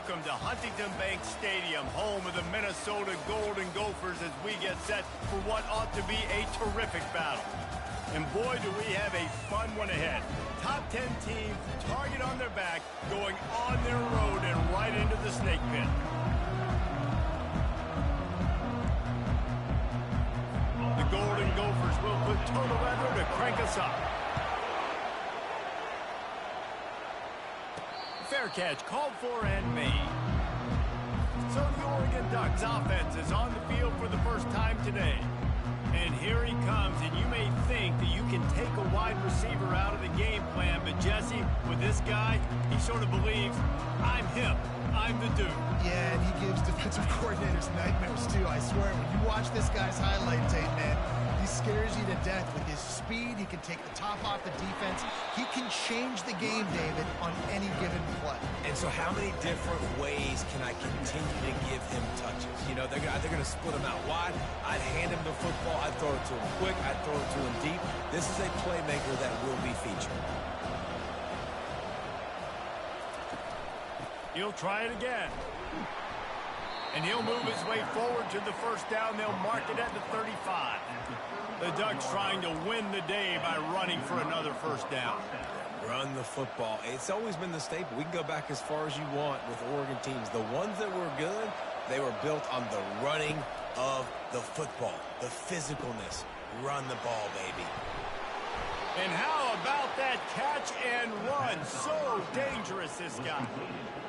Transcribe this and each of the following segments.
Welcome to Huntington Bank Stadium, home of the Minnesota Golden Gophers, as we get set for what ought to be a terrific battle. And boy, do we have a fun one ahead. Top 10 teams, target on their back, going on their road and right into the snake pit. The Golden Gophers will put total weather to crank us up. Fair catch, called for and made. So the Oregon Ducks offense is on the field for the first time today. And here he comes, and you may think that you can take a wide receiver out of the game plan, but Jesse, with this guy, he sort of believes, I'm him, I'm the dude. Yeah, and he gives defensive coordinators nightmares too, I swear. When you watch this guy's highlight tape, man, he scares you to death with his speed. He can take the top off the defense. He can change the game, David, on any given play. And so how many different ways can I continue to give him touches? You know, they're going to split him out wide. I'd hand him the football. I'd throw it to him quick. I'd throw it to him deep. This is a playmaker that will be featured. He'll try it again. And he'll move his way forward to the first down. They'll mark it at the 35. The Ducks trying to win the day by running for another first down. Run the football. It's always been the staple. We can go back as far as you want with Oregon teams. The ones that were good, they were built on the running of the football, the physicalness. Run the ball, baby. And how about that catch and run? So dangerous, this guy.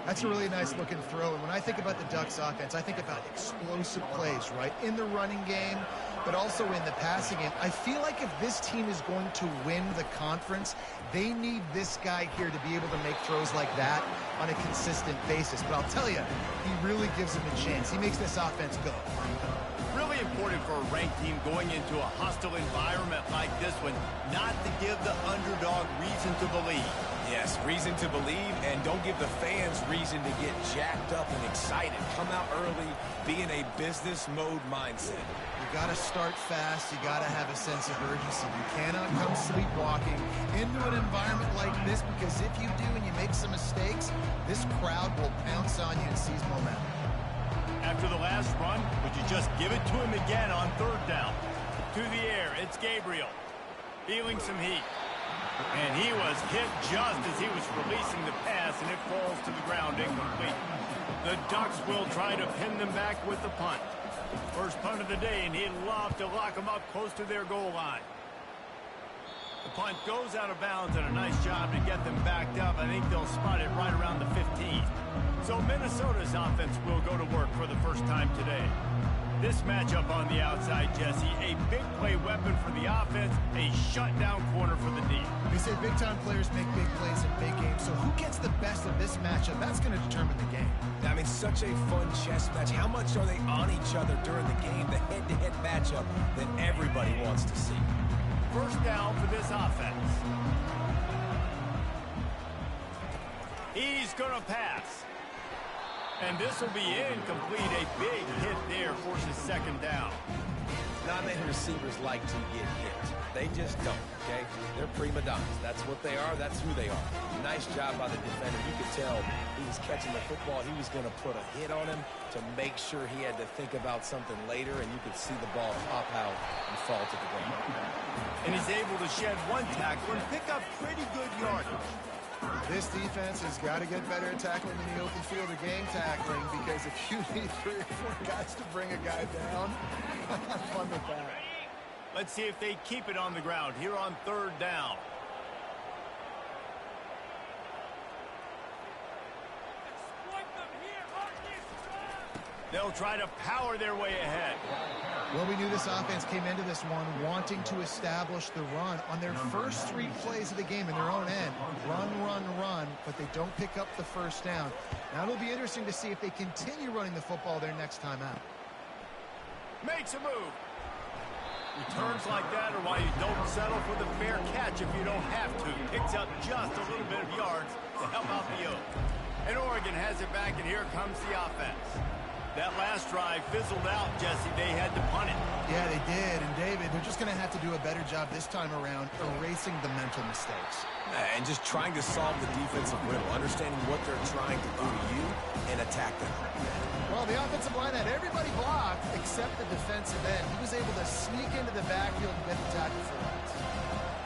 That's a really nice looking throw. And when I think about the Ducks offense, I think about explosive plays, right? In the running game, but also in the passing game. I feel like if this team is going to win the conference, they need this guy here to be able to make throws like that on a consistent basis. But I'll tell you, he really gives them a chance. He makes this offense go. Really important for a ranked team going into a hostile environment like this one, not to give the underdog reason to believe. Yes, reason to believe, and don't give the fans reason to get jacked up and excited. Come out early, be in a business mode mindset. You got to start fast. You got to have a sense of urgency. You cannot come sleepwalking into an environment like this, because if you do and you make some mistakes, this crowd will pounce on you and seize momentum. After the last run, would you just give it to him again on third down? To the air, it's Gabriel. Feeling some heat. And he was hit just as he was releasing the pass, and it falls to the ground incomplete. The Ducks will try to pin them back with the punt. First punt of the day, and he'd love to lock them up close to their goal line. The punt goes out of bounds, and a nice job to get them backed up. I think they'll spot it right around the 15. So Minnesota's offense will go to work for the first time today. This matchup on the outside, Jesse, a big play weapon for the offense, a shutdown corner for the D. They say big-time players make big plays in big games, so who gets the best of this matchup? That's going to determine the game. I mean, such a fun chess match. How much are they on each other during the game? The head-to-head matchup that everybody wants to see. First down for this offense. He's going to pass. And this will be incomplete. A big hit there forces second down. Not many receivers like to get hit. They just don't, okay? They're prima donnas. That's what they are. That's who they are. Nice job by the defender. You could tell he was catching the football. He was going to put a hit on him to make sure he had to think about something later, and you could see the ball pop out and fall to the ground. And he's able to shed one tackle and pick up pretty good yardage. This defense has got to get better at tackling in the open field or game tackling, because if you need 3 or 4 guys to bring a guy down, have fun with that. Let's see if they keep it on the ground here on third down. They'll try to power their way ahead. Well, we knew this offense came into this one wanting to establish the run on their first 3 plays of the game in their own end. Run, run, run, but they don't pick up the first down. Now it'll be interesting to see if they continue running the football their next time out. Makes a move. Returns like that are why you don't settle for the fair catch if you don't have to. Picks up just a little bit of yards to help out the Oak. And Oregon has it back, and here comes the offense. That last drive fizzled out, Jesse. They had to punt it. Yeah, they did. And, David, they're just going to have to do a better job this time around erasing the mental mistakes. And just trying to solve the defensive riddle, understanding what they're trying to do to you and attack them. Well, the offensive line had everybody blocked except the defensive end. He was able to sneak into the backfield and get the tackle for once.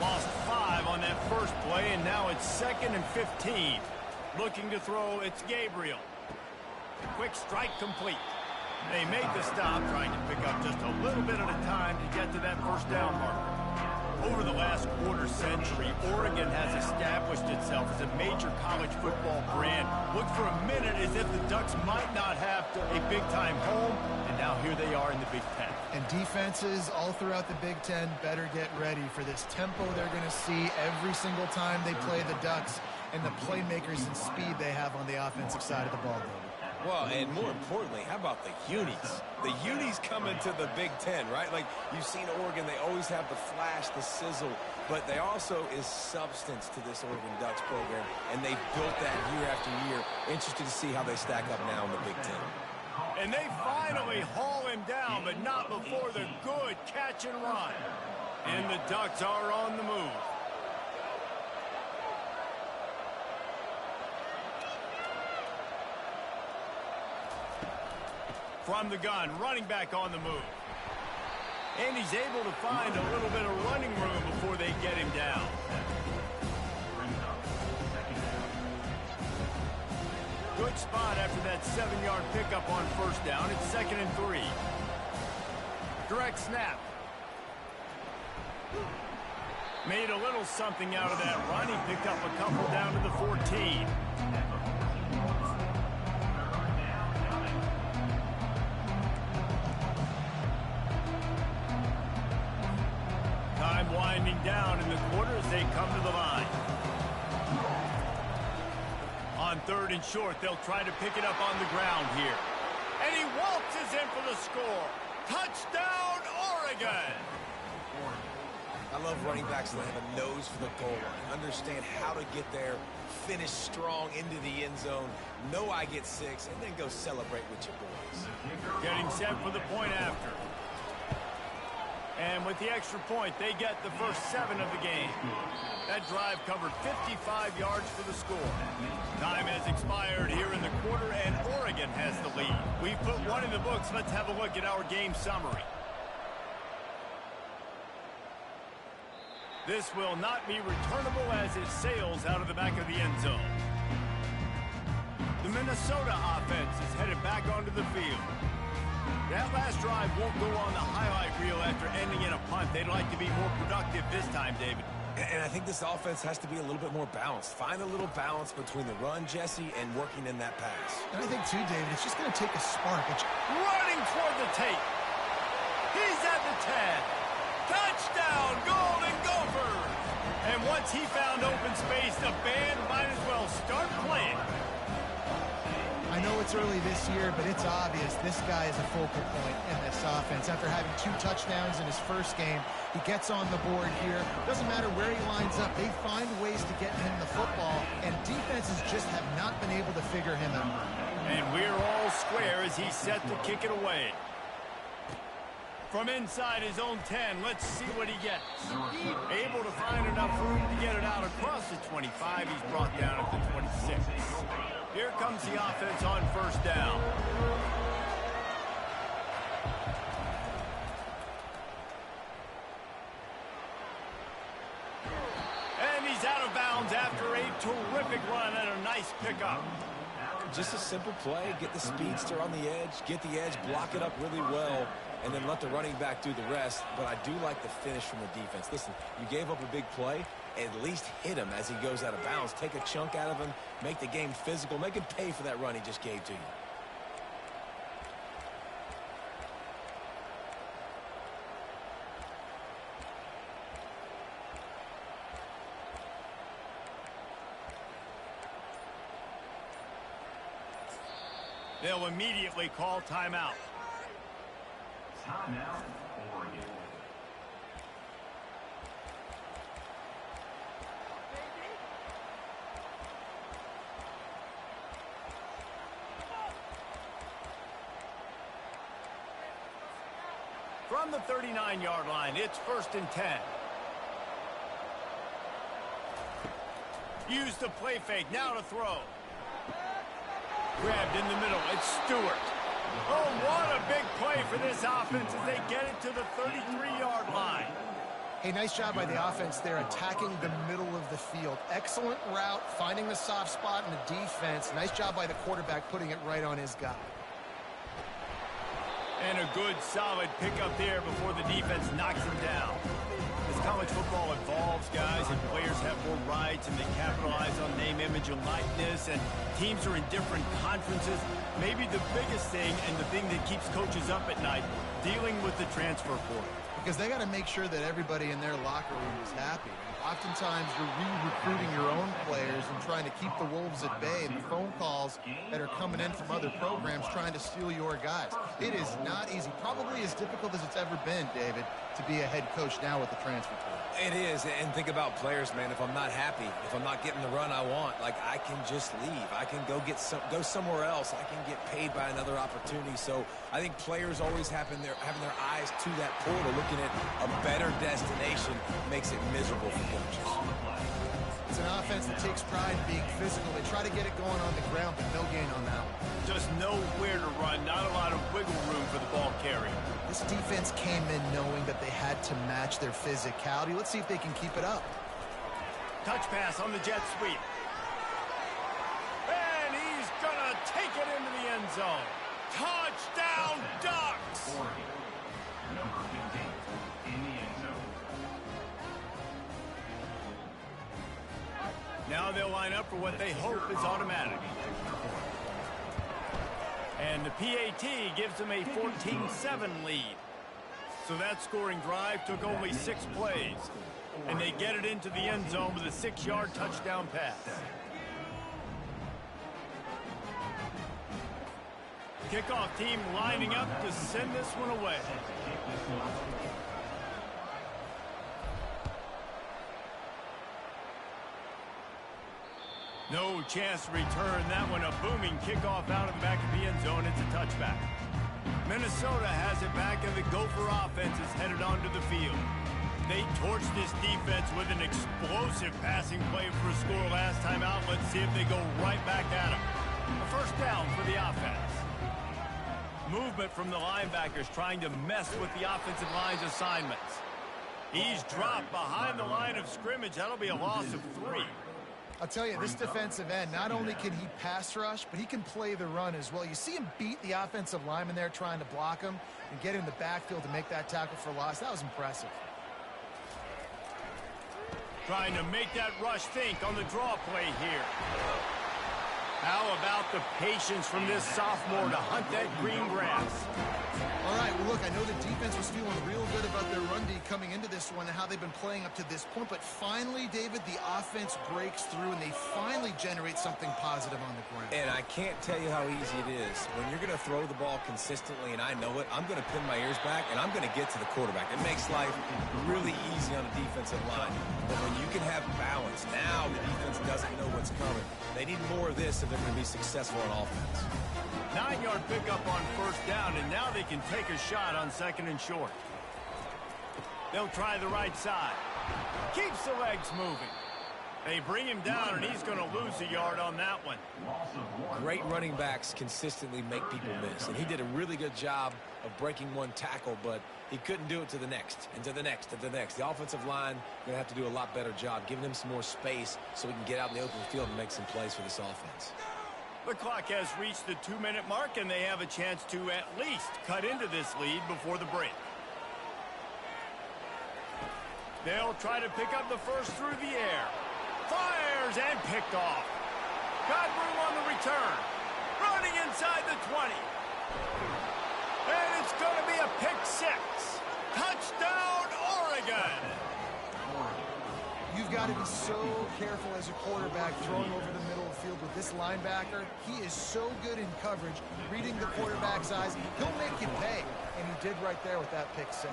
Lost 5 on that first play, and now it's 2nd and 15. Looking to throw, it's Gabriel. Quick strike complete. They made the stop, trying to pick up just a little bit at a time to get to that first down marker. Over the last quarter century, Oregon has established itself as a major college football brand. Looked for a minute as if the Ducks might not have a big-time home, and now here they are in the Big Ten. And defenses all throughout the Big Ten better get ready for this tempo they're going to see every single time they play the Ducks and the playmakers and speed they have on the offensive side of the ball, David. Well, and more importantly, how about the unis? The unis coming to the Big Ten, right? Like, you've seen Oregon, they always have the flash, the sizzle, but they also is substance to this Oregon Ducks program, and they've built that year after year. Interested to see how they stack up now in the Big Ten. And they finally haul him down, but not before the good catch and run. And the Ducks are on the move. From the gun, running back on the move. And he's able to find a little bit of running room before they get him down. Good spot after that 7-yard pickup on first down. It's 2nd and 3. Direct snap. Made a little something out of that run. He picked up a couple down to the 14. Time winding down in the quarter as they come to the line. On 3rd and short, they'll try to pick it up on the ground here. And he waltzes in for the score. Touchdown, Oregon! I love running backs that have a nose for the goal line, understand how to get there, finish strong into the end zone, know I get 6, and then go celebrate with your boys. Getting set for the point after. And with the extra point, they get the first 7 of the game. That drive covered 55 yards for the score. Time has expired here in the quarter, and Oregon has the lead. We've put one in the books. Let's have a look at our game summary. This will not be returnable as it sails out of the back of the end zone. The Minnesota offense is headed back onto the field. That last drive won't go on the highlight reel after ending in a punt. They'd like to be more productive this time, David. And I think this offense has to be a little bit more balanced. Find a little balance between the run, Jesse, and working in that pass. And I think, too, David, it's just going to take a spark. Running toward the tape. He's at the 10. Touchdown, Golden Gophers! And once he found open space, the band might as well start playing. I know it's early this year, but it's obvious this guy is a focal point in this offense. After having 2 touchdowns in his first game, he gets on the board here. Doesn't matter where he lines up. They find ways to get him the football, and defenses just have not been able to figure him out. And we're all square as he's set to kick it away. From inside his own 10, let's see what he gets. Able to find enough room to get it out across the 25. He's brought down at the 26. Here comes the offense on first down. And he's out of bounds after a terrific run and a nice pickup. Just a simple play, get the speedster on the edge, get the edge, block it up really well, and then let the running back do the rest. But I do like the finish from the defense. Listen, you gave up a big play, at least hit him as he goes out of bounds. Take a chunk out of him, make the game physical, make him pay for that run he just gave to you. They'll immediately call timeout. Timeout, Oregon. From the 39-yard line, it's 1st and 10. Use the play fake, now to throw. Grabbed in the middle, it's Stewart. Oh, what a big play for this offense as they get it to the 33-yard line. Hey, nice job by the offense there, attacking the middle of the field. Excellent route, finding the soft spot in the defense. Nice job by the quarterback putting it right on his guy. And a good, solid pickup there before the defense knocks him down. As college football evolves, guys, and players have more rights and they capitalize on name, image, and likeness, and teams are in different conferences, maybe the biggest thing and the thing that keeps coaches up at night, dealing with the transfer portal. Because they got to make sure that everybody in their locker room is happy. Oftentimes, you're re-recruiting your own players and trying to keep the wolves at bay, and the phone calls that are coming in from other programs trying to steal your guys. It is not easy. Probably as difficult as it's ever been, David, to be a head coach now with the transfer portal. It is, and think about players, man. If I'm not happy, if I'm not getting the run I want, like, I can just leave. I can go somewhere else. I can get paid by another opportunity. So I think players always having their eyes to that portal, looking at a better destination, makes it miserable for coaches. It's an offense that takes pride in being physical. They try to get it going on the ground, but no gain on that one. Just nowhere to run, not a lot of wiggle room for the ball carrier. This defense came in knowing that they had to match their physicality. Let's see if they can keep it up. Touch pass on the jet sweep. And he's going to take it into the end zone. Touchdown, Ducks! Number 15 in the end zone. Now they'll line up for what they hope is automatic. And the PAT gives them a 14-7 lead. So that scoring drive took only 6 plays. And they get it into the end zone with a 6-yard touchdown pass. Kickoff team lining up to send this one away. No chance to return that one. A booming kickoff out of the back of the end zone. It's a touchback. Minnesota has it back, and the Gopher offense is headed onto the field. They torched this defense with an explosive passing play for a score last time out. Let's see if they go right back at them. A first down for the offense. Movement from the linebackers trying to mess with the offensive line's assignments. He's dropped behind the line of scrimmage. That'll be a loss of 3. I'll tell you, this defensive end, not only can he pass rush, but he can play the run as well. You see him beat the offensive lineman there trying to block him and get in the backfield to make that tackle for loss. That was impressive. Trying to make that rush think on the draw play here. How about the patience from this sophomore to hunt that green grass? All right, well, look, I know the defense was feeling real good about their run D coming into this one and how they've been playing up to this point, but finally, David, the offense breaks through and they finally generate something positive on the ground. And I can't tell you how easy it is. When you're going to throw the ball consistently, and I know it, I'm going to pin my ears back, and I'm going to get to the quarterback. It makes life really easy on the defensive line. But when you can have balance, now the defense doesn't know what's coming. They need more of this if they're going to be successful on offense. 9-yard pickup on first down, and now they can take a shot on 2nd and short. They'll try the right side. Keeps the legs moving. They bring him down, and he's going to lose a yard on that one. Great running backs consistently make people miss, and he did a really good job of breaking one tackle, but he couldn't do it to the next, and to the next, and to the next. The offensive line going to have to do a lot better job, giving him some more space so he can get out in the open field and make some plays for this offense. The clock has reached the 2-minute mark, and they have a chance to at least cut into this lead before the break. They'll try to pick up the first through the air. Fires and picked off. Got room on the return. Running inside the 20. And it's going to be a pick 6. Touchdown, Oregon! You've got to be so careful as a quarterback throwing over the middle of the field with this linebacker. He is so good in coverage, reading the quarterback's eyes. He'll make you pay, and he did right there with that pick 6.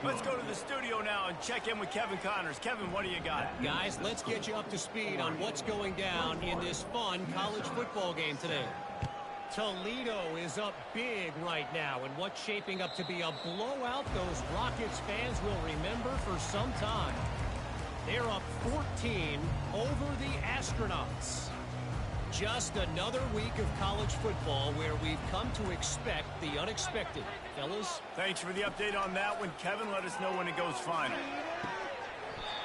Let's go to the studio now and check in with Kevin Connors. Kevin, what do you got? Guys, let's get you up to speed on what's going down in this fun college football game today. Toledo is up big right now, and what's shaping up to be a blowout those Rockets fans will remember for some time. They're up 14 over the Astronauts. Just another week of college football where we've come to expect the unexpected. Fellas? Thanks for the update on that one, Kevin. Let us know when it goes final.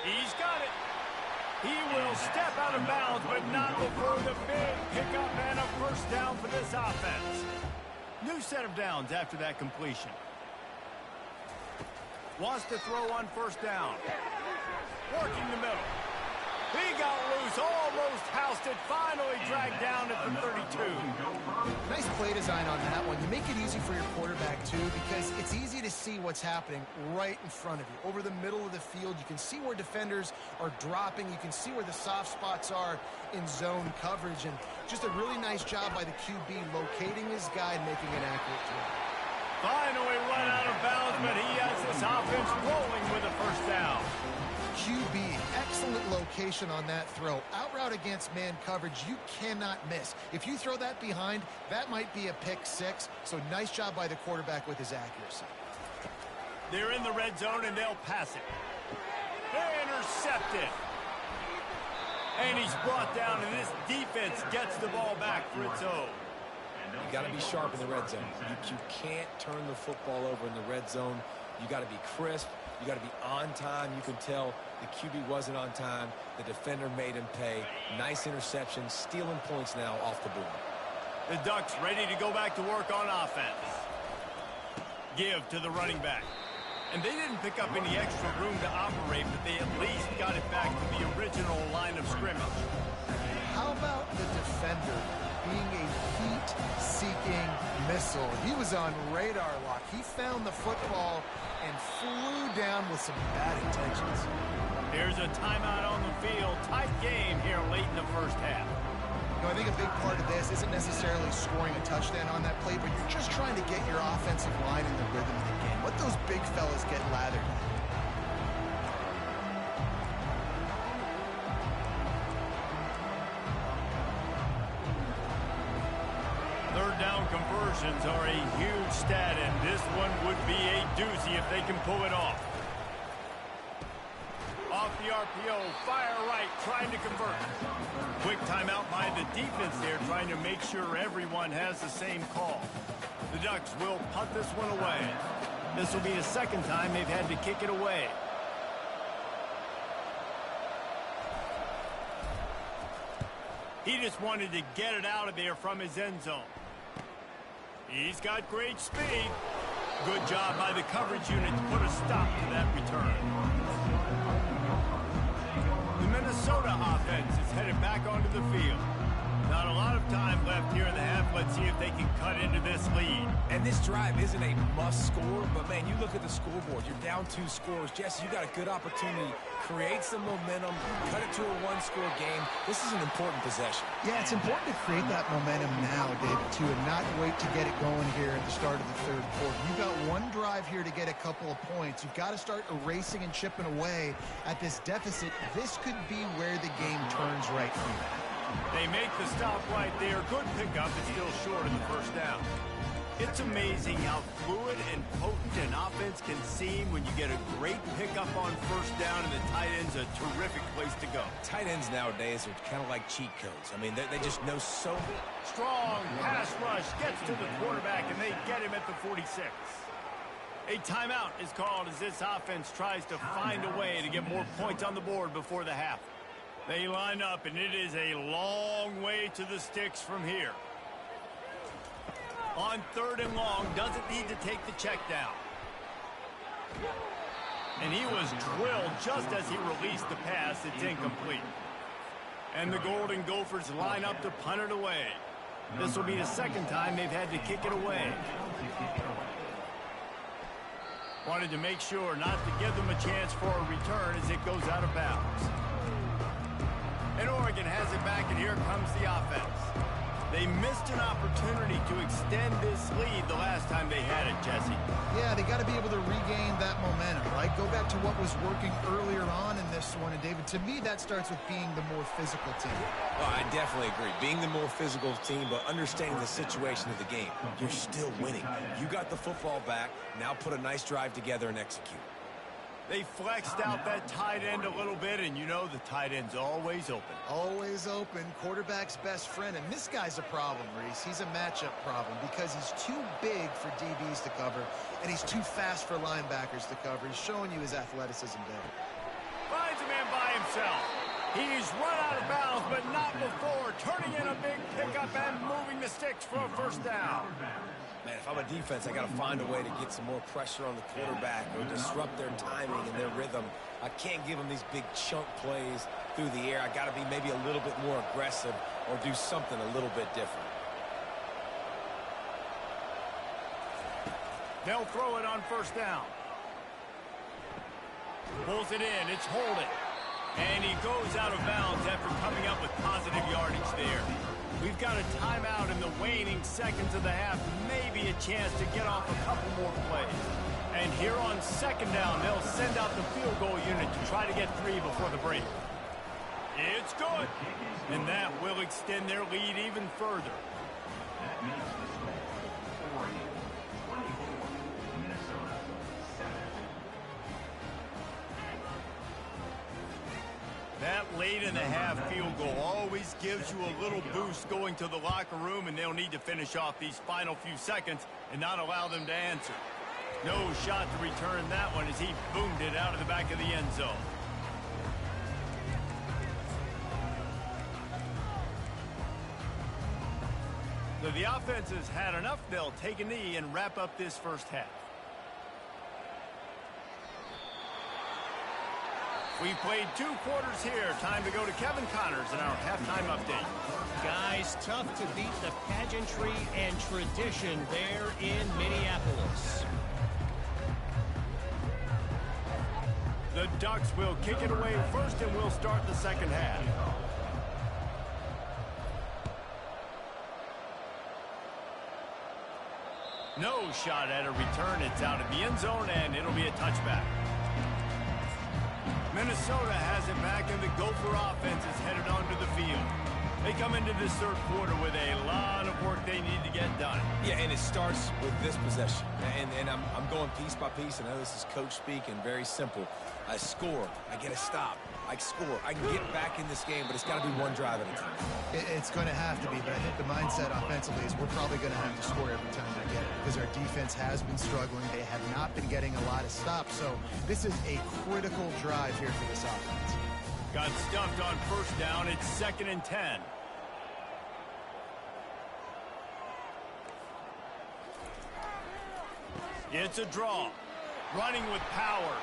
He's got it. He will step out of bounds, but not before the big pickup and a first down for this offense. New set of downs after that completion. Wants to throw on first down. Working the middle. He got loose, almost housed it, finally dragged down at the 32. Nice play design on that one. You make it easy for your quarterback, too, because it's easy to see what's happening right in front of you. Over the middle of the field, you can see where defenders are dropping. You can see where the soft spots are in zone coverage. And just a really nice job by the QB locating his guy and making an accurate throw. Finally run out of bounds, but he has this offense rolling with a first down. QB, excellent location on that throw. Out route against man coverage, you cannot miss. If you throw that behind, that might be a pick six. So nice job by the quarterback with his accuracy. They're in the red zone, and they'll pass it. They're intercepted. And he's brought down, and this defense gets the ball back for its own. You got to be sharp in the red zone. You can't turn the football over in the red zone. You got to be crisp. You got to be on time. You can tell the QB wasn't on time. The defender made him pay. Nice interception, stealing points now off the board. The Ducks ready to go back to work on offense. Give to the running back. And they didn't pick up any extra room to operate, but they at least got it back to the original line of scrimmage. How about the defender being a heat-seeking missile? He was on radar lock. He found the football and flew down with some bad intentions. Here's a timeout on the field. Tight game here late in the first half. You know, I think a big part of this isn't necessarily scoring a touchdown on that play, but you're just trying to get your offensive line in the rhythm of the game. Let those big fellas get lathered at. Third down conversions are a huge stat, and this one would be a doozy if they can pull it off. Off the RPO, fire right, trying to convert. Quick timeout by the defense there, trying to make sure everyone has the same call. The Ducks will punt this one away. This will be the second time they've had to kick it away. He just wanted to get it out of there from his end zone. He's got great speed. Good job by the coverage unit to put a stop to that return. The Minnesota offense is headed back onto the field. Not a lot of time left here in the half. Let's see if they can cut into this lead. And this drive isn't a must score, but man, you look at the scoreboard. You're down 2 scores. Jesse, you got a good opportunity. Create some momentum. Cut it to a 1-score game. This is an important possession. Yeah, it's important to create that momentum now, David, too, and not wait to get it going here at the start of the third quarter. You've got one drive here to get a couple of points. You've got to start erasing and chipping away at this deficit. This could be where the game turns right here. They make the stop right there. Good pickup, but still short of the first down. It's amazing how fluid and potent an offense can seem when you get a great pickup on first down, and the tight end's a terrific place to go. Tight ends nowadays are kind of like cheat codes. I mean, they just know so much. Strong pass rush gets to the quarterback, and they get him at the 46. A timeout is called as this offense tries to find a way to get more points on the board before the half. They line up, and it is a long way to the sticks from here. On 3rd and long, doesn't need to take the check down. And he was drilled just as he released the pass. It's incomplete. And the Golden Gophers line up to punt it away. This will be the second time they've had to kick it away. Wanted to make sure not to give them a chance for a return as it goes out of bounds. And Oregon has it back, and here comes the offense. They missed an opportunity to extend this lead the last time they had it, Jesse. Yeah, they got to be able to regain that momentum, right? Go back to what was working earlier on in this one. And, David, to me, that starts with being the more physical team. Oh, I definitely agree. Being the more physical team, but understanding the situation of the game. You're still winning. You got the football back. Now put a nice drive together and execute. They flexed out that tight end a little bit, and you know the tight end's always open. Always open, quarterback's best friend. And this guy's a problem, Reese. He's a matchup problem because he's too big for DBs to cover, and he's too fast for linebackers to cover. He's showing you his athleticism there. Finds a man by himself. He's run out of bounds, but not before. Turning in a big pickup and moving the sticks for a first down. Man, if I'm a defense, I got to find a way to get some more pressure on the quarterback or disrupt their timing and their rhythm. I can't give them these big chunk plays through the air. I got to be maybe a little bit more aggressive or do something a little bit different. They'll throw it on first down. Pulls it in. It's holding. And he goes out of bounds after coming up with positive yardage there. We've got a timeout in the waning seconds of the half. Maybe a chance to get off a couple more plays. And here on second down, they'll send out the field goal unit to try to get 3 before the break. It's good. And that will extend their lead even further. That makes the score 40-24, Minnesota 7. That late in the half field goal always gives you a little boost going to the locker room, and they'll need to finish off these final few seconds and not allow them to answer. No shot to return that one as he boomed it out of the back of the end zone. So the offense has had enough. They'll take a knee and wrap up this first half. We played 2 quarters here. Time to go to Kevin Connors in our halftime update. Guys, tough to beat the pageantry and tradition there in Minneapolis. The Ducks will kick it away first, and we'll start the second half. No shot at a return. It's out of the end zone, and it'll be a touchback. Minnesota has it back, and the Gopher offense is headed onto the field. They come into this third quarter with a lot of work they need to get done. Yeah, and it starts with this possession. And I'm going piece by piece. I know this is coach speak and very simple. I score. I get a stop. I score. I can get back in this game, but it's got to be one drive at a time. It's going to have to be, but I think the mindset offensively is we're probably going to have to score every time we get it because our defense has been struggling. They have not been getting a lot of stops, so this is a critical drive here for this offense. Got stuffed on first down. It's 2nd and 10. It's a draw. Running with power.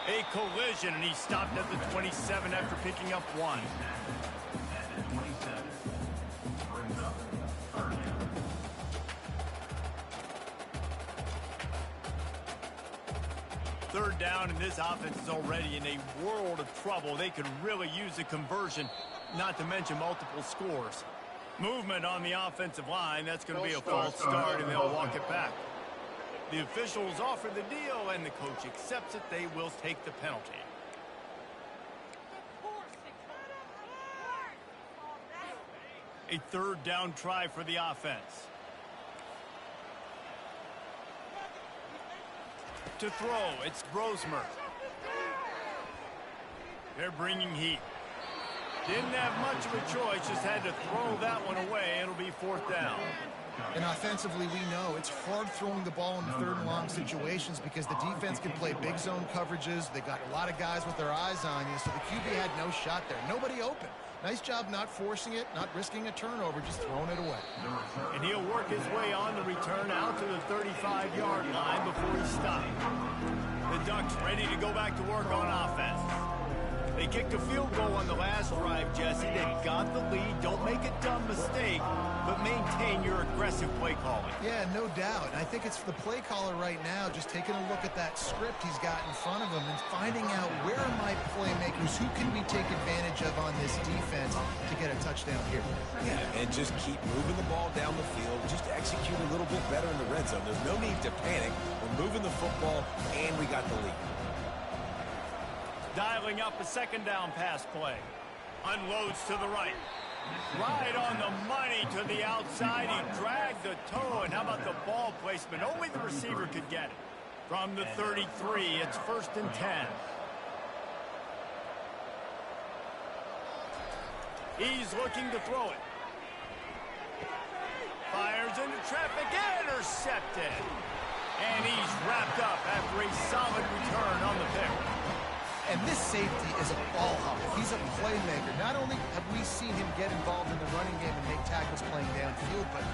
A collision, and he stopped at the 27 after picking up 1. At the 27, brings up third down. Third down, and this offense is already in a world of trouble. They could really use a conversion, not to mention multiple scores. Movement on the offensive line. That's going to be a false start, and they'll walk it back. The officials offer the deal, and the coach accepts it. They will take the penalty. A third down try for the offense. To throw, it's Brosmer. They're bringing heat. Didn't have much of a choice, just had to throw that one away. It'll be 4th down. And offensively, we know it's hard throwing the ball in 3rd and long situations because the defense can play big zone coverages. They got a lot of guys with their eyes on you, so the QB had no shot there. Nobody open. Nice job not forcing it, not risking a turnover, just throwing it away. And he'll work his way on the return out to the 35-yard line before he stopped. The Ducks ready to go back to work on offense. They kicked a field goal on the last drive, Jesse. They got the lead. Don't make a dumb mistake, but maintain your aggressive play calling. Yeah, no doubt. And I think it's the play caller right now just taking a look at that script he's got in front of him and finding out where are my playmakers, who can we take advantage of on this defense to get a touchdown here. Yeah, and just keep moving the ball down the field. Just execute a little bit better in the red zone. There's no need to panic. We're moving the football, and we got the lead. Dialing up a second down pass play. Unloads to the right. Right on the money to the outside. He dragged the toe. And how about the ball placement? Only the receiver could get it. From the 33, it's 1st and 10. He's looking to throw it. Fires into traffic. Intercepted. And he's wrapped up after a solid return on the pick. And this safety is a ball hawk. He's a playmaker. Not only have we seen him get involved in the running game and make tackles playing downfield, but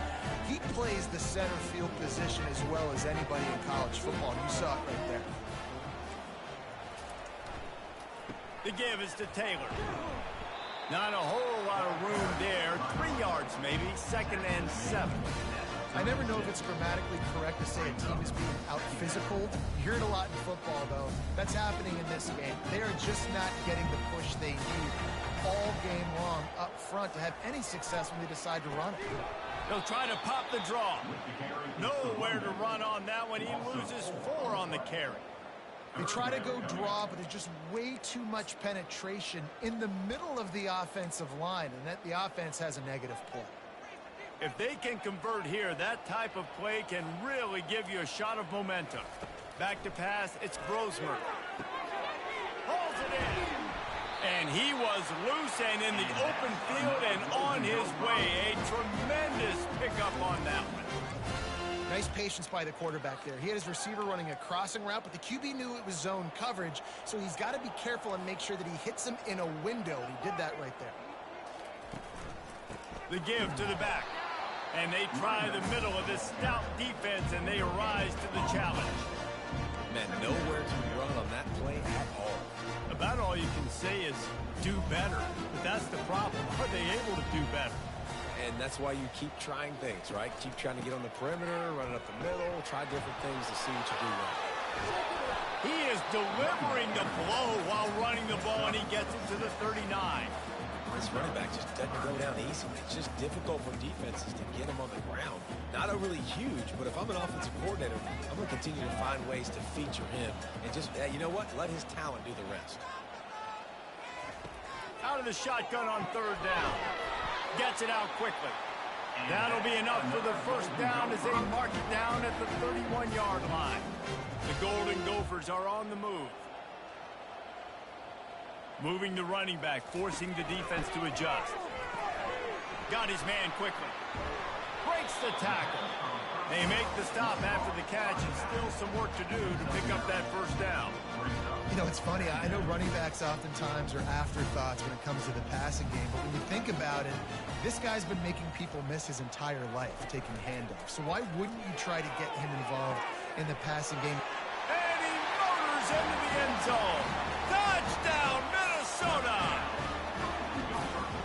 he plays the center field position as well as anybody in college football. You saw it right there. The give is to Taylor. Not a whole lot of room there. 3 yards maybe. 2nd and 7. I never know if it's grammatically correct to say a team is being out-physicaled. You hear it a lot in football, though. That's happening in this game. They are just not getting the push they need all game long up front to have any success when they decide to run it. He'll try to pop the draw. Nowhere to run on that one. He loses 4 on the carry. They try to go draw, but there's just way too much penetration in the middle of the offensive line, and that the offense has a negative play. If they can convert here, that type of play can really give you a shot of momentum. Back to pass, it's Brosmer. Pulls it in. And he was loose and in the open field and on his way. A tremendous pickup on that one. Nice patience by the quarterback there. He had his receiver running a crossing route, but the QB knew it was zone coverage, so he's got to be careful and make sure that he hits him in a window. He did that right there. The give to the back. And they try the middle of this stout defense, and they rise to the challenge. Man, nowhere to run on that play at all. About all you can say is do better. But that's the problem. Are they able to do better? And that's why you keep trying things, right? Keep trying to get on the perimeter, run it up the middle, try different things to see what you do well. He is delivering the blow while running the ball, and he gets it to the 39. This running back just doesn't go down easy. It's just difficult for defenses to get him on the ground. Not overly huge, but if I'm an offensive coordinator, I'm going to continue to find ways to feature him. And just, you know what? Let his talent do the rest. Out of the shotgun on 3rd down. Gets it out quickly. That'll be enough for the 1st down as they mark it down at the 31-yard line. The Golden Gophers are on the move. Moving the running back, forcing the defense to adjust. Got his man quickly. Breaks the tackle. They make the stop after the catch, and still some work to do to pick up that 1st down. You know, it's funny. I know running backs oftentimes are afterthoughts when it comes to the passing game, but when you think about it, this guy's been making people miss his entire life taking handoffs. So why wouldn't you try to get him involved in the passing game? And he motors into the end zone. Touchdown, Minnesota!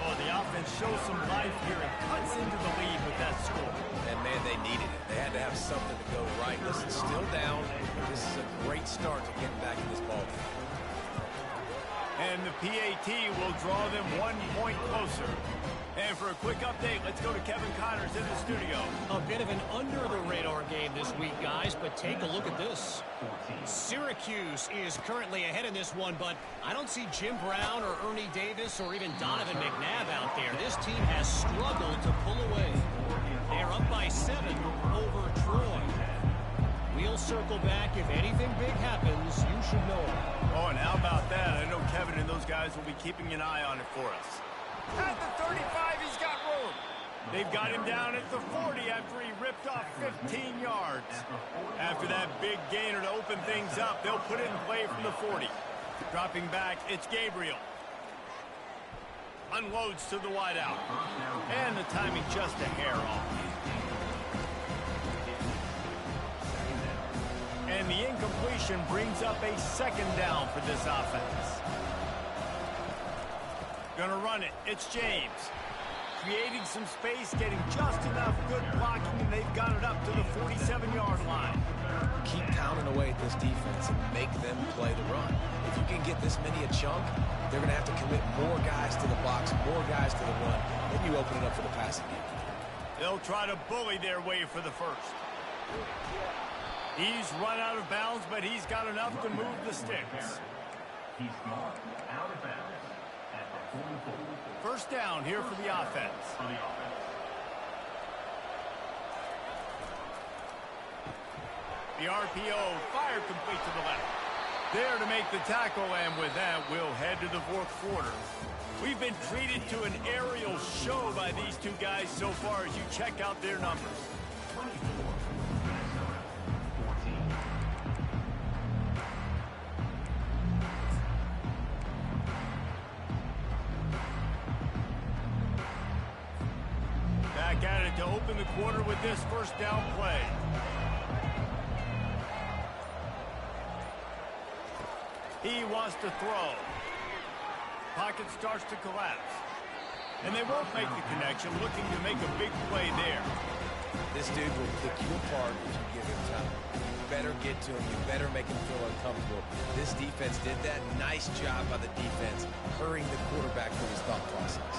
Oh, the offense shows some life here and cuts into the lead with that score. And, man, they needed it. They had to have something to go right. Listen, still down. This is a great start to getting back in this ball game. And the PAT will draw them 1 point closer. And for a quick update, let's go to Kevin Connors in the studio. A bit of an under-the-radar game this week, guys, but take a look at this. Syracuse is currently ahead in this one, but I don't see Jim Brown or Ernie Davis or even Donovan McNabb out there. This team has struggled to pull away. They're up by 7 over Troy. We'll circle back. If anything big happens, you should know it. Oh, and how about that? I know Kevin and those guys will be keeping an eye on it for us. At the 35, he's got room. They've got him down at the 40 after he ripped off 15 yards. After that big gainer to open things up, they'll put it in play from the 40. Dropping back, it's Gabriel. Unloads to the wideout. And the timing just a hair off. And the incompletion brings up a 2nd down for this offense. Gonna run it. It's James. creating some space, getting just enough good blocking, and they've got it up to the 47-yard line. Keep pounding away at this defense and make them play the run. If you can get this many a chunk, they're going to have to commit more guys to the box, more guys to the run. Then you open it up for the passing game. They'll try to bully their way for the first. He's run out of bounds, but he's got enough to move the sticks. He's marked out of bounds at the 44. First down here for the offense. The RPO fired complete to the left. There to make the tackle, and with that, we'll head to the fourth quarter. We've been treated to an aerial show by these two guys so far as you check out their numbers. 24, Minnesota, 14. Back at it to open the quarter with this first down play. He wants to throw. Pocket starts to collapse. And they won't make the connection, looking to make a big play there. This dude will pick you apart if you give him time. You better get to him. You better make him feel uncomfortable. This defense did that. Nice job by the defense, hurrying the quarterback through his thought process.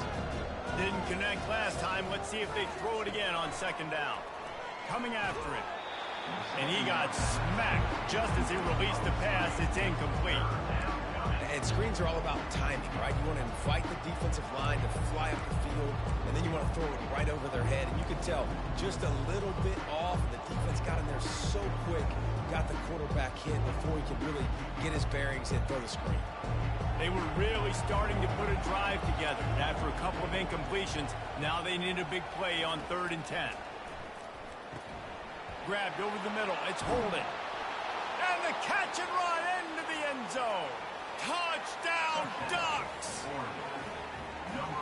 Didn't connect last time. Let's see if they throw it again on second down. Coming after it. And he got smacked just as he released the pass. It's incomplete. And screens are all about timing, right? You want to invite the defensive line to fly up the field, and then you want to throw it right over their head. And you can tell just a little bit off. The defense got in there so quick, got the quarterback hit before he could really get his bearings and throw the screen. They were really starting to put a drive together. And after a couple of incompletions, now they need a big play on 3rd and 10. Grabbed over the middle. It's Holden. And the catch and run into the end zone. Touchdown, Ducks!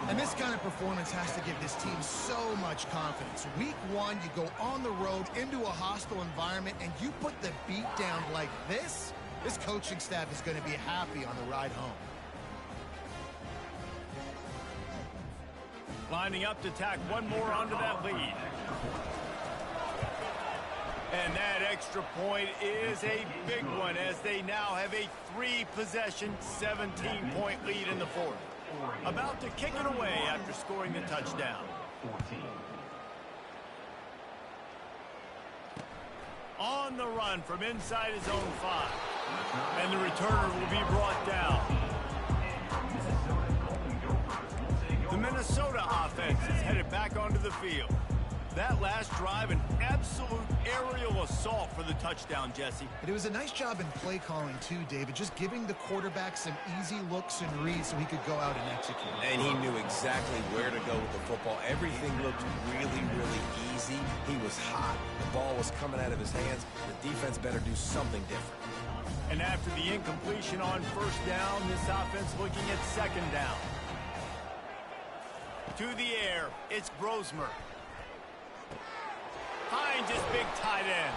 And this kind of performance has to give this team so much confidence. Week 1, you go on the road into a hostile environment, and you put the beat down like this coaching staff is going to be happy on the ride home. Lining up to tack one more onto that lead. And that extra point is a big one as they now have a 3-possession, 17-point lead in the fourth. About to kick it away after scoring the touchdown. 14. On the run from inside his own 5. And the returner will be brought down. The Minnesota offense is headed back onto the field. That last drive, an absolute aerial assault for the touchdown, Jesse. But it was a nice job in play calling, too, David, just giving the quarterback some easy looks and reads so he could go out and execute. And he knew exactly where to go with the football. Everything looked really, really easy. He was hot. The ball was coming out of his hands. The defense better do something different. And after the incompletion on first down, this offense looking at second down. To the air, it's Brosmer. Finds his big tight end.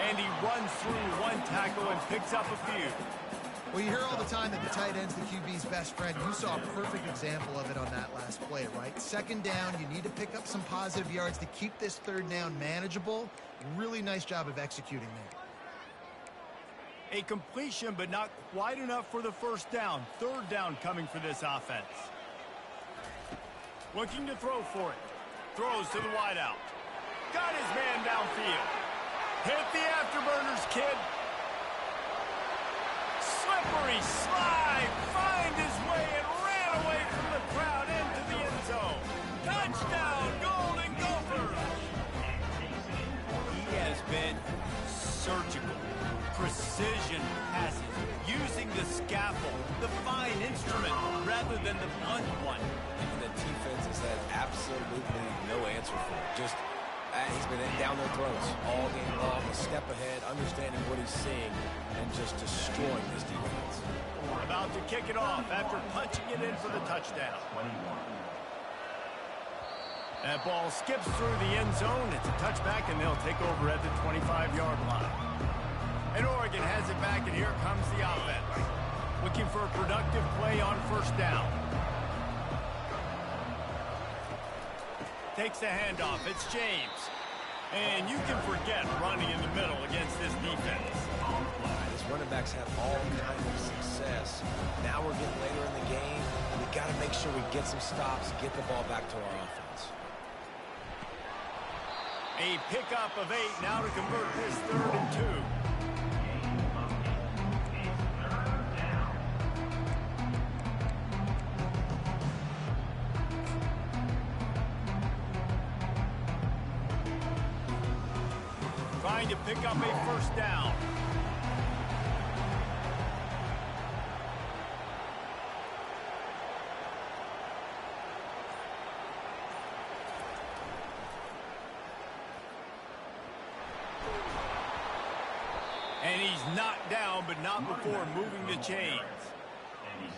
And he runs through one tackle and picks up a few. Well, you hear all the time that the tight end's the QB's best friend. You saw a perfect example of it on that last play, right? Second down, you need to pick up some positive yards to keep this third down manageable. Really nice job of executing there. A completion, but not quite enough for the first down. Third down coming for this offense. Looking to throw for it. Throws to the wideout. Got his man downfield. Hit the afterburners, kid. Slippery slide. Find his way and ran away from the crowd into the end zone. Touchdown, Golden Gophers. He has been surgical. Precision passes. Using the scaffold, the fine instrument, rather than the blunt one. And the defense has had absolutely no answer for it. Just he's been down their throats all game long, a step ahead, understanding what he's seeing, and just destroying this defense. About to kick it off after punching it in for the touchdown. 21. That ball skips through the end zone. It's a touchback, and they'll take over at the 25-yard line. And Oregon has it back, and here comes the offense. Looking for a productive play on first down. takes the handoff. It's James. And you can forget running in the middle against this defense. These running backs have all kinds of success. Now we're getting later in the game. We got to make sure we get some stops, get the ball back to our offense. A pickup of 8 now to convert this 3rd and 2. Trying to pick up a 1st down. And he's knocked down, but not before moving the chains.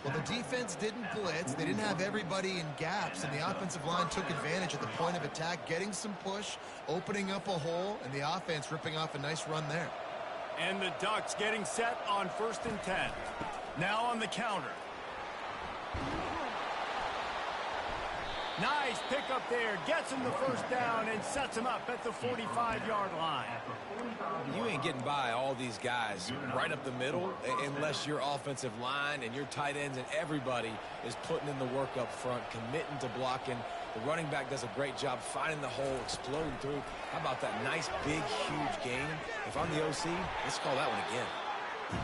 Well, the defense didn't blitz. They didn't have everybody in gaps, and the offensive line took advantage at the point of attack, getting some push, opening up a hole, and the offense ripping off a nice run there. And the Ducks getting set on 1st and 10. Now on the counter. Nice pickup there. Gets him the 1st down and sets him up at the 45-yard line. You ain't getting by all these guys right up the middle unless your offensive line and your tight ends and everybody is putting in the work up front, committing to blocking. The running back does a great job finding the hole, exploding through. How about that nice, big, huge gain? If I'm the OC, let's call that one again.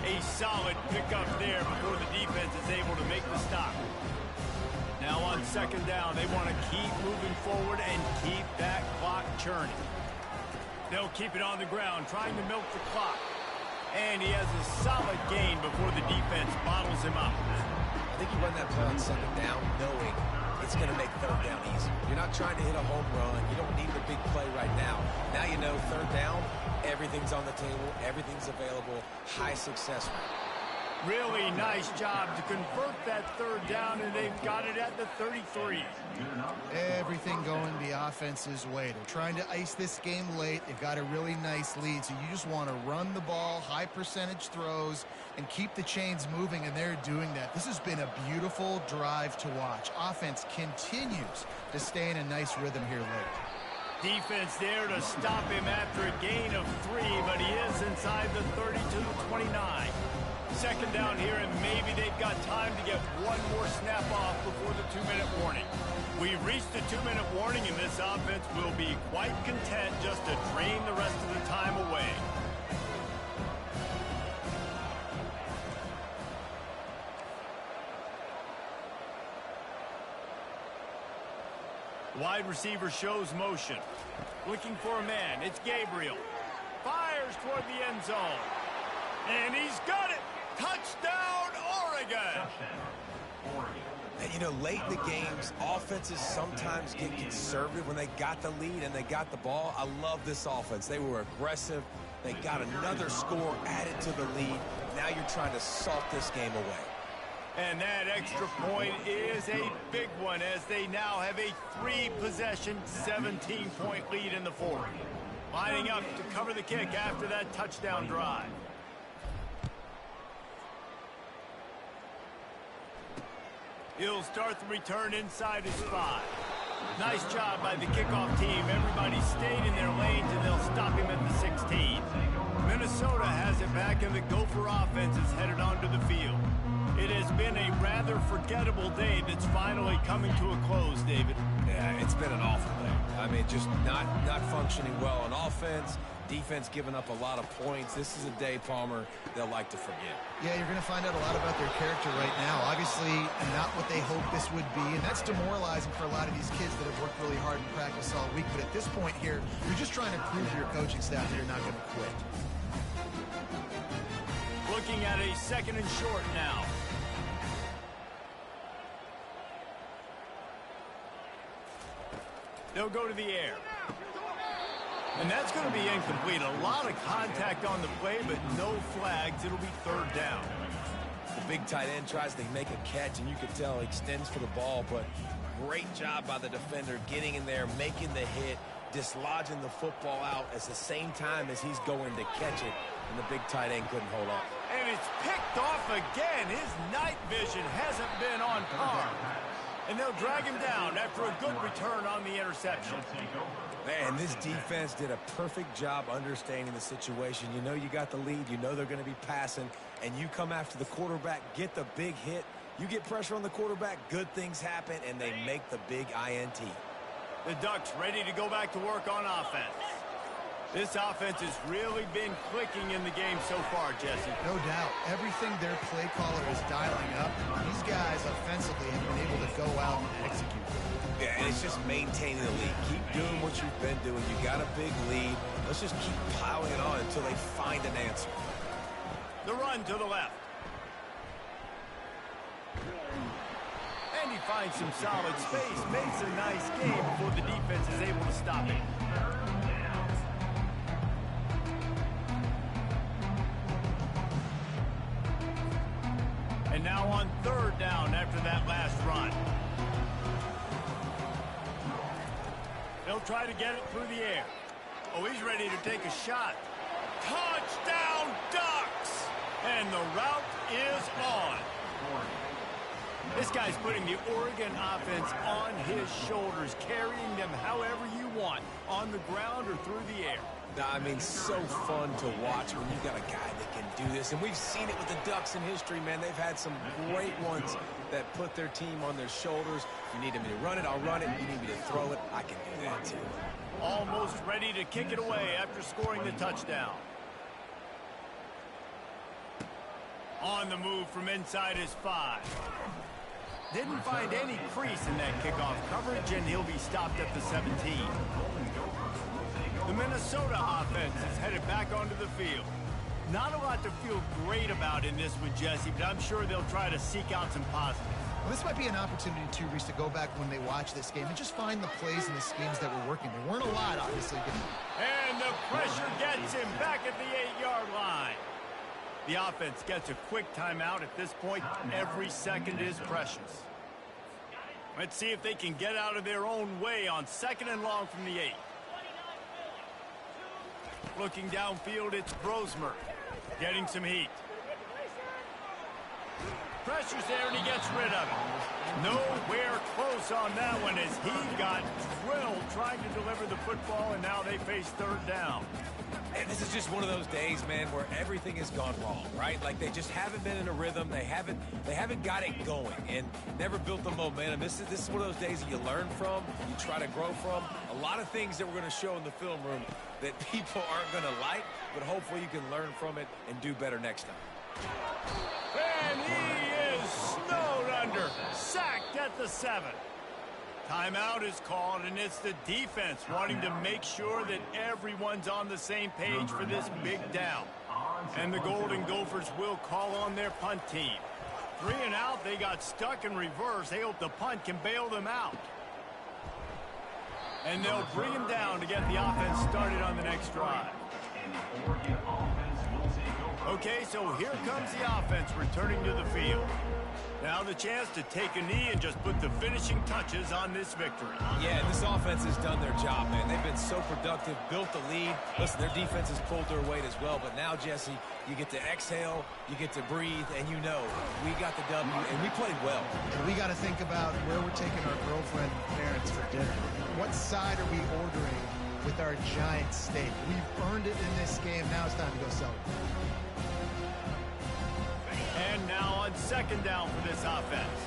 A solid pickup there before the defense is able to make the stop. Now on 2nd down, they want to keep moving forward and keep that clock churning. They'll keep it on the ground, trying to milk the clock. And he has a solid gain before the defense bottles him up. I think you run that play on 2nd down knowing it's going to make 3rd down easy. You're not trying to hit a home run. You don't need the big play right now. Now you know 3rd down, everything's on the table, everything's available, high success rate. Really nice job to convert that 3rd down, and they've got it at the 33. Everything going the offense's way. They're trying to ice this game late. They've got a really nice lead, so you just want to run the ball, high percentage throws, and keep the chains moving, and they're doing that. This has been a beautiful drive to watch. Offense continues to stay in a nice rhythm here late. Defense there to stop him after a gain of 3, but he is inside the 32-29. 2nd down here, and maybe they've got time to get one more snap off before the 2-minute warning. We've reached the 2-minute warning, and this offense will be quite content just to drain the rest of the time away. Wide receiver shows motion. Looking for a man. It's Gabriel. Fires toward the end zone. And he's got it. Touchdown, Oregon. And, you know, late in the games, offenses sometimes get conservative when they got the lead and they got the ball. I love this offense. They were aggressive. They got another score added to the lead. Now you're trying to salt this game away. And that extra point is a big one as they now have a 3-possession, 17-point lead in the 4th. Lining up to cover the kick after that touchdown drive. He'll start the return inside his 5. Nice job by the kickoff team. Everybody stayed in their lanes, and they'll stop him at the 16. Minnesota has it back, and the Gopher offense is headed onto the field. It has been a rather forgettable day that's finally coming to a close, David. Yeah, it's been an awful day. I mean, just not functioning well on offense. Defense giving up a lot of points. This is a day, Palmer, they'll like to forget. Yeah, you're going to find out a lot about their character right now. Obviously, not what they hoped this would be, and that's demoralizing for a lot of these kids that have worked really hard in practice all week. But at this point here, you're just trying to prove to your coaching staff that you're not going to quit. Looking at a 2nd and short now. They'll go to the air. And that's going to be incomplete. A lot of contact on the play, but no flags. It'll be 3rd down. The big tight end tries to make a catch, and you can tell he extends for the ball, but great job by the defender getting in there, making the hit, dislodging the football out at the same time as he's going to catch it, and the big tight end couldn't hold on. And it's picked off again. His night vision hasn't been on par. And they'll drag him down after a good return on the interception. Man, this defense did a perfect job understanding the situation. You know you got the lead. You know they're going to be passing. And you come after the quarterback, get the big hit. You get pressure on the quarterback, good things happen, and they make the big INT. The Ducks ready to go back to work on offense. This offense has really been clicking in the game so far, Jesse. No doubt. Everything their play caller is dialing up, these guys offensively have been able to go out and execute. Yeah, and it's just maintaining the lead. Keep doing what you've been doing. You got a big lead. Let's just keep piling it on until they find an answer. The run to the left. And he finds some solid space. Makes a nice game before the defense is able to stop it. And now on third down after that last run. They'll try to get it through the air. Oh, he's ready to take a shot. Touchdown, Ducks! And the route is on. This guy's putting the Oregon offense on his shoulders, carrying them however you want, on the ground or through the air. I mean, so fun to watch when you've got a guy that can do this. And we've seen it with the Ducks in history, man. They've had some great ones that put their team on their shoulders. If you need me to run it, I'll run it. If you need me to throw it, I can do that too. Almost ready to kick it away after scoring the touchdown. On the move from inside his 5. Didn't find any crease in that kickoff coverage, and he'll be stopped at the 17. The Minnesota offense is headed back onto the field. Not a lot to feel great about in this one, Jesse, but I'm sure they'll try to seek out some positives. Well, this might be an opportunity, too, Reese, to go back when they watch this game and just find the plays and the schemes that were working. There weren't a lot, obviously. And the pressure gets him back at the 8-yard line. The offense gets a quick timeout at this point. Every second is precious. Let's see if they can get out of their own way on 2nd and long from the 8. Looking downfield, it's Brosmer getting some heat. Pressure's there, and he gets rid of it. Nowhere close on that one as he got drilled trying to deliver the football, and now they face 3rd down. And this is just one of those days, man, where everything has gone wrong, right? Like they just haven't been in a rhythm. They haven't got it going and never built the momentum. This is one of those days that you learn from, you try to grow from. A lot of things that we're going to show in the film room that people aren't going to like, but hopefully you can learn from it and do better next time. And he is snowed under, sacked at the 7. Timeout is called, and it's the defense wanting to make sure that everyone's on the same page for this big down. And the Golden Gophers will call on their punt team. 3 and out, they got stuck in reverse. They hope the punt can bail them out. And they'll bring him down to get the offense started on the next drive. Okay, so here comes the offense returning to the field. Now the chance to take a knee and just put the finishing touches on this victory. Yeah, this offense has done their job, man. They've been so productive, built the lead. Listen, their defense has pulled their weight as well. But now, Jesse, you get to exhale, you get to breathe, and you know we got the W, and we played well. And we got to think about where we're taking our girlfriend and parents for dinner. What side are we ordering with our giant steak? We've earned it in this game. Now it's time to go celebrate. And now on 2nd down for this offense.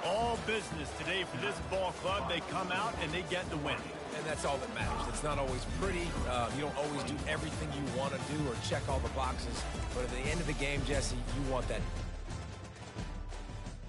All business today for this ball club. They come out and they get the win. And that's all that matters. It's not always pretty. You don't always do everything you want to do or check all the boxes. But at the end of the game, Jesse, you want that